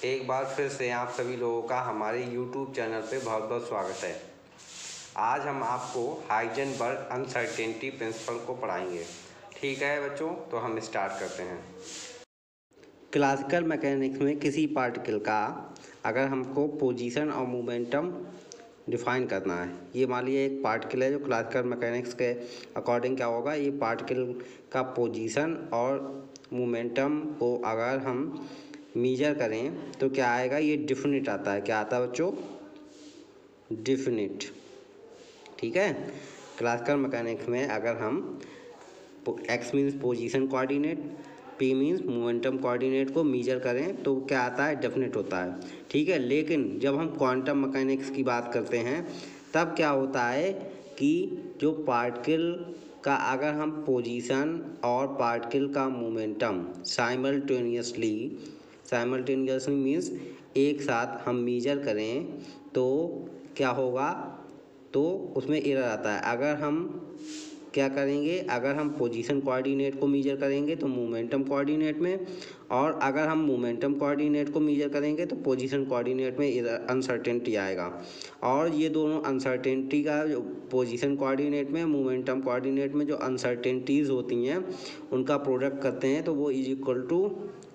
एक बार फिर से आप सभी लोगों का हमारे YouTube चैनल पे बहुत बहुत स्वागत है। आज हम आपको हाइजेनबर्ग अनसर्टेनिटी प्रिंसिपल को पढ़ाएंगे। ठीक है बच्चों, तो हम स्टार्ट करते हैं। क्लासिकल मैकेनिक्स में किसी पार्टिकल का अगर हमको पोजीशन और मोमेंटम डिफाइन करना है, ये मान लीजिए एक पार्टिकल है जो क्लासिकल मैकेनिक्स के अकॉर्डिंग क्या होगा, ये पार्टिकल का पोजीशन और मोमेंटम को अगर हम मीजर करें तो क्या आएगा, ये डिफिनिट आता है। क्या आता है बच्चों? डिफिनिट। ठीक है, क्लासिकल मैकेनिक्स में अगर हम x means position coordinate, P means momentum coordinate को मीजर करें तो क्या आता है, डेफिनेट होता है। ठीक है, लेकिन जब हम क्वांटम मैकेनिक्स की बात करते हैं तब क्या होता है कि जो पार्टिकल का अगर हम पोजीशन और पार्टिकल का मोमेंटम साइमल्टेनियसली मीन्स एक साथ हम मीजर करें तो क्या होगा, तो उसमें एरर आता है। अगर हम क्या करेंगे, अगर हम पोजीशन कोऑर्डिनेट को मीजर करेंगे तो मोमेंटम कोऑर्डिनेट में, और अगर हम मोमेंटम कोऑर्डिनेट को मीजर करेंगे तो पोजीशन कोऑर्डिनेट में एरर अनसर्टेनिटी आएगा। और ये दोनों अनसर्टेनिटी का जो पोजीशन कोऑर्डिनेट में, मोमेंटम कोऑर्डिनेट में जो अनसर्टेनिटीज़ होती हैं उनका प्रोडक्ट करते हैं तो वो is equal to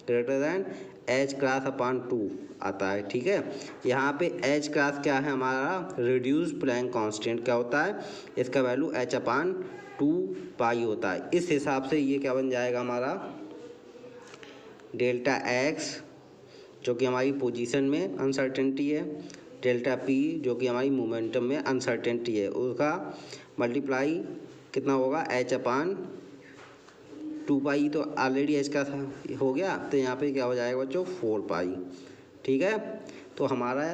greater than H cross upon 2 आता है। ठीक है, यहाँ पे एच क्रॉस क्या है हमारा, रिड्यूस प्लैंक कांस्टेंट क्या होता है, इसका वैल्यू एच अपॉन 2 पाई होता है। इस हिसाब से ये क्या बन जाएगा हमारा, डेल्टा एक्स जो कि हमारी पोजीशन में अनसर्टेनिटी है, डेल्टा पी जो कि हमारी मोमेंटम में अनसर्टेनिटी है, उसका मल्टीप्लाई कितना होगा, एच अपॉन 2 पाई। तो ऑलरेडी एच का हो गया, तो यहाँ पे क्या हो जाएगा बच्चों, 4 पाई। ठीक है, तो हमारा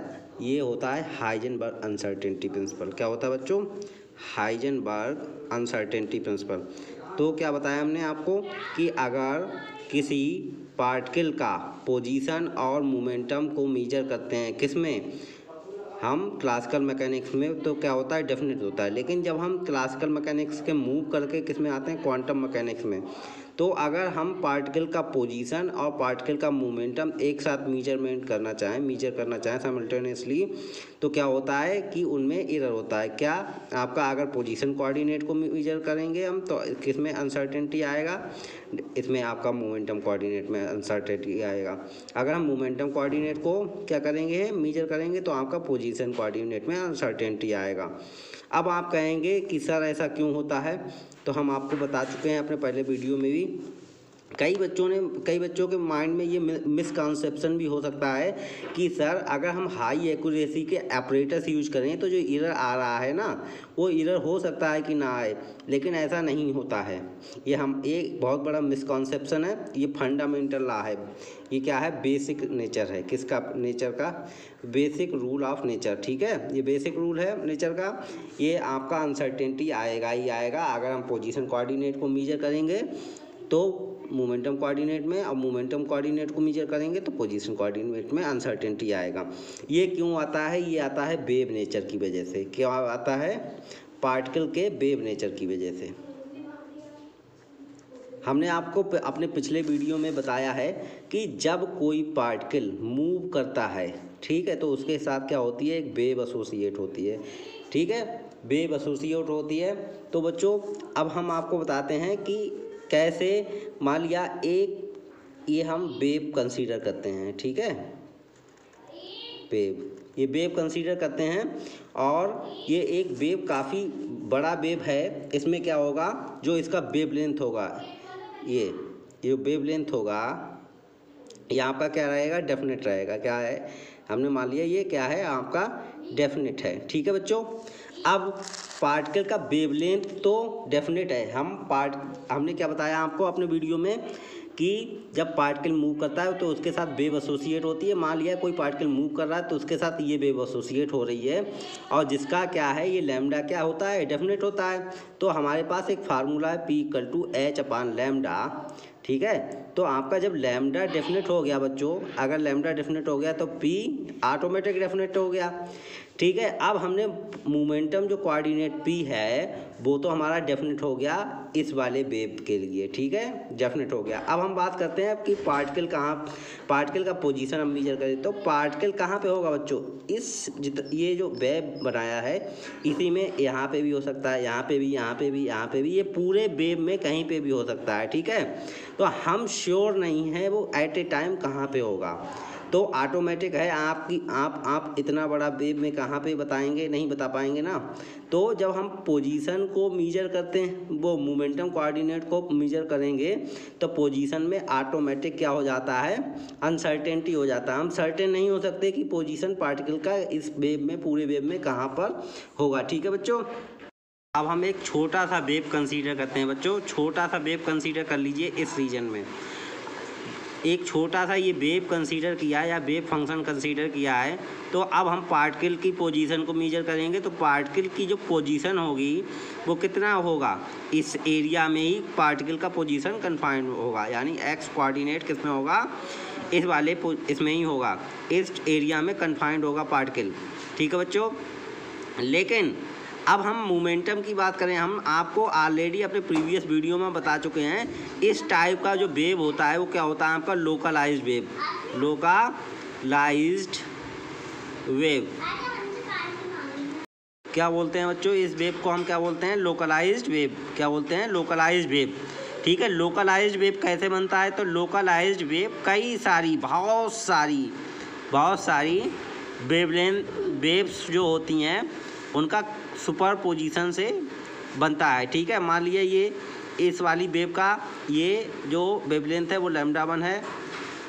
ये होता है हाइजेनबर्ग अनसर्टेनिटी प्रिंसिपल। क्या होता है बच्चों, हाइजेनबर्ग अनसर्टेनिटी प्रिंसिपल। तो क्या बताया हमने आपको कि अगर किसी पार्टिकल का पोजीशन और मोमेंटम को मीजर करते हैं किस में, हम क्लासिकल मैकेनिक्स में, तो क्या होता है, डेफिनेट होता है। लेकिन जब हम क्लासिकल मैकेनिक्स के मूव करके किस में आते हैं, क्वांटम मैकेनिक्स में, तो अगर हम पार्टिकल का पोजीशन और पार्टिकल का मोमेंटम एक साथ मीजर करना चाहें साइमल्टेनियसली, तो क्या होता है कि उनमें एरर होता है। क्या आपका अगर पोजीशन कोऑर्डिनेट को मीजर करेंगे हम तो किस में अनसर्टेनिटी आएगा, इसमें आपका मोमेंटम कोऑर्डिनेट में अनसर्टेनिटी आएगा। अगर हम मोमेंटम कोऑर्डिनेट को क्या करेंगे, मीजर करेंगे तो आपका पोजीशन कोऑर्डिनेट में अनसर्टेनिटी आएगा। अब आप कहेंगे कि सर ऐसा क्यों होता है, तो हम आपको बता चुके हैं अपने पहले वीडियो में भी। कई बच्चों के माइंड में ये मिसकॉन्सेप्शन भी हो सकता है कि सर अगर हम हाई एक्यूरेसी के ऑपरेटर्स यूज करें तो जो एरर आ रहा है ना, वो एरर हो सकता है कि ना आए, लेकिन ऐसा नहीं होता है। ये एक बहुत बड़ा मिसकॉन्सेप्शन है। ये फंडामेंटल लॉ है, ये क्या है, बेसिक नेचर है। किसका, नेचर का बेसिक रूल ऑफ नेचर। ठीक है, ये बेसिक रूल है नेचर का। ये आपका अनसर्टेनिटी आएगा ही आएगा अगर हम पोजीशन कोऑर्डिनेट को मीजर करेंगे तो मोमेंटम कोऑर्डिनेट में, और मोमेंटम कोऑर्डिनेट को मीजर करेंगे तो पोजीशन कोऑर्डिनेट में अनसर्टेनिटी आएगा। ये क्यों आता है, ये आता है वेव नेचर की वजह से। क्या आता है, पार्टिकल के वेव नेचर की वजह से। हमने आपको अपने पिछले वीडियो में बताया है कि जब कोई पार्टिकल मूव करता है, ठीक है, तो उसके साथ क्या होती है, एक वेव एसोसिएट होती है। ठीक है, वेव एसोसिएट होती है। तो बच्चों अब हम आपको बताते हैं कि कैसे, मान लिया ये हम वेव कंसीडर करते हैं। ठीक है, ये वेव कंसीडर करते हैं, और ये एक वेव काफ़ी बड़ा वेव है। इसमें क्या होगा, जो इसका वेव लेंथ होगा, ये वेव लेंथ होगा, यहाँ का क्या रहेगा, डेफिनेट रहेगा। क्या है, हमने मान लिया ये क्या है, आपका डेफिनेट है। ठीक है बच्चों, अब पार्टिकल का वेवलेंथ तो डेफिनेट है। हमने क्या बताया आपको अपने वीडियो में कि जब पार्टिकल मूव करता है तो उसके साथ वेव एसोसिएट होती है। मान लिया कोई पार्टिकल मूव कर रहा है तो उसके साथ ये वेव एसोसिएट हो रही है, और जिसका क्या है, ये लैम्डा क्या होता है, डेफिनेट होता है। तो हमारे पास एक फार्मूला है, P = H/λ, ठीक है। तो आपका जब लैम्डा डेफिनेट हो गया बच्चों, अगर लैम्डा डेफिनेट हो गया तो पी ऑटोमेटिक डेफिनेट हो गया। ठीक है, अब हमने मोमेंटम जो कोऑर्डिनेट पी है वो तो हमारा डेफिनेट हो गया इस वाले वेव के लिए। ठीक है, डेफिनेट हो गया। अब हम बात करते हैं कि पार्टिकल का पोजीशन हम मेजर करें तो पार्टिकल कहाँ पे होगा बच्चों, ये जो वेव बनाया है इसी में, यहाँ पे भी हो सकता है, यहाँ पे भी, यहाँ पे भी, यहाँ पे भी, ये पूरे वेव में कहीं पे भी हो सकता है। ठीक है, तो हम श्योर नहीं है वो एट ए टाइम कहाँ पे होगा। तो ऑटोमेटिक है आपकी, आप इतना बड़ा वेव में कहाँ पे बताएंगे, नहीं बता पाएंगे ना। तो जब हम पोजीशन को मेजर करते हैं, वो मोमेंटम कोऑर्डिनेट को मेजर करेंगे तो पोजीशन में ऑटोमेटिक क्या हो जाता है, अनसर्टेनिटी हो जाता है। हम सर्टेन नहीं हो सकते कि पोजीशन पार्टिकल का इस वेव में, पूरे वेव में कहाँ पर होगा। ठीक है बच्चों, अब हम एक छोटा सा वेव कंसीडर करते हैं बच्चों। छोटा सा वेव कंसीडर कर लीजिए इस रीजन में, एक छोटा सा ये वेव कंसीडर किया है या वेव फंक्शन कंसीडर किया है। तो अब हम पार्टिकल की पोजीशन को मेजर करेंगे तो पार्टिकल की जो पोजीशन होगी वो कितना होगा, इस एरिया में ही पार्टिकल का पोजीशन कन्फाइंड होगा, यानी एक्स कोऑर्डिनेट किस में होगा, इस वाले इसमें ही होगा, इस एरिया में कन्फाइंड होगा पार्टिकल। ठीक है बच्चों, लेकिन अब हम मोमेंटम की बात करें, हम आपको ऑलरेडी अपने प्रीवियस वीडियो में बता चुके हैं इस टाइप का जो वेव होता है वो क्या होता है आपका, लोकलाइज्ड वेव। लोकलाइज्ड वेव क्या बोलते हैं बच्चों, इस वेव को हम क्या बोलते हैं, लोकलाइज्ड वेव। क्या बोलते हैं, लोकलाइज्ड वेव। ठीक है, लोकलाइज्ड वेव कैसे बनता है, तो लोकलाइज्ड वेव कई सारी, बहुत सारी वेव्स जो होती हैं उनका सुपर पोजीशन से बनता है। ठीक है, मान लीजिए ये इस वाली वेव का ये जो वेवलेंथ है वो λ1 है,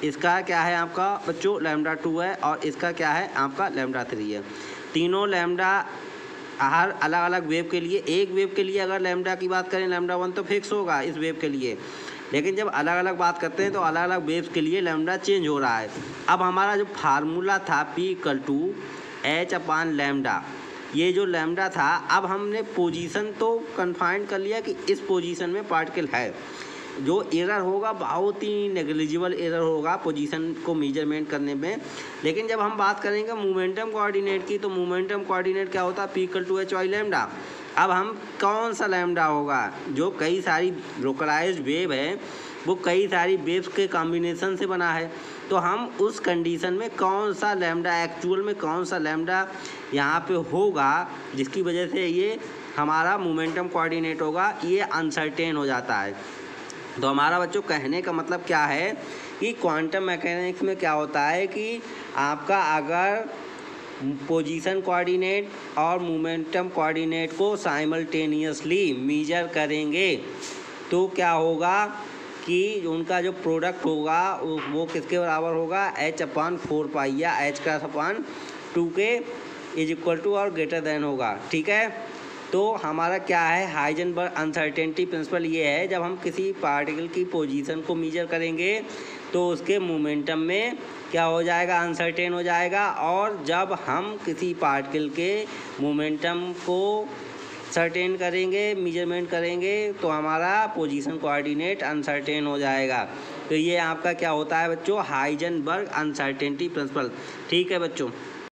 इसका क्या है आपका बच्चों λ2 है, और इसका क्या है आपका λ3 है। तीनों लैम्डा हर अलग अलग वेव के लिए, एक वेव के लिए अगर लैम्डा की बात करें λ1 तो फिक्स होगा इस वेव के लिए, लेकिन जब अलग अलग बात करते हैं तो अलग अलग वेव्स के लिए लैम्डा चेंज हो रहा है। अब हमारा जो फार्मूला था P=H/λ, ये जो लैम्डा था, अब हमने पोजीशन तो कन्फाइंड कर लिया कि इस पोजीशन में पार्टिकल है। जो एरर होगा बहुत ही नेग्लिजिबल एरर होगा पोजीशन को मेजरमेंट करने में। लेकिन जब हम बात करेंगे मोमेंटम कोऑर्डिनेट की, तो मोमेंटम कोऑर्डिनेट क्या होता है, P=H/λ। अब हम कौन सा लैम्डा होगा, जो कई सारी लोकलाइज्ड वेव है वो कई सारी वेव्स के कॉम्बिनेशन से बना है, तो हम उस कंडीशन में कौन सा लैम्डा, एक्चुअल में कौन सा लैम्डा यहाँ पे होगा जिसकी वजह से ये हमारा मोमेंटम कोऑर्डिनेट होगा, ये अनसर्टेन हो जाता है। तो हमारा बच्चों कहने का मतलब क्या है कि क्वांटम मैकेनिक्स में क्या होता है कि आपका अगर पोजीशन कोऑर्डिनेट और मोमेंटम कोऑर्डिनेट को साइमल्टेनियसली मेजर करेंगे तो क्या होगा कि उनका जो प्रोडक्ट होगा वो किसके बराबर होगा, H/4 या H/2 और ग्रेटर देन होगा। ठीक है, तो हमारा क्या है, हाइजेनबर्ग अनसर्टेनिटी प्रिंसिपल ये है, जब हम किसी पार्टिकल की पोजीशन को मेजर करेंगे तो उसके मोमेंटम में क्या हो जाएगा, अनसर्टेन हो जाएगा, और जब हम किसी पार्टिकल के मोमेंटम को सर्टेन करेंगे, मेजरमेंट करेंगे, तो हमारा पोजीशन कोऑर्डिनेट अनसर्टेन हो जाएगा। तो ये आपका क्या होता है बच्चों, हाइजेनबर्ग अनसर्टेनिटी प्रिंसिपल। ठीक है बच्चों।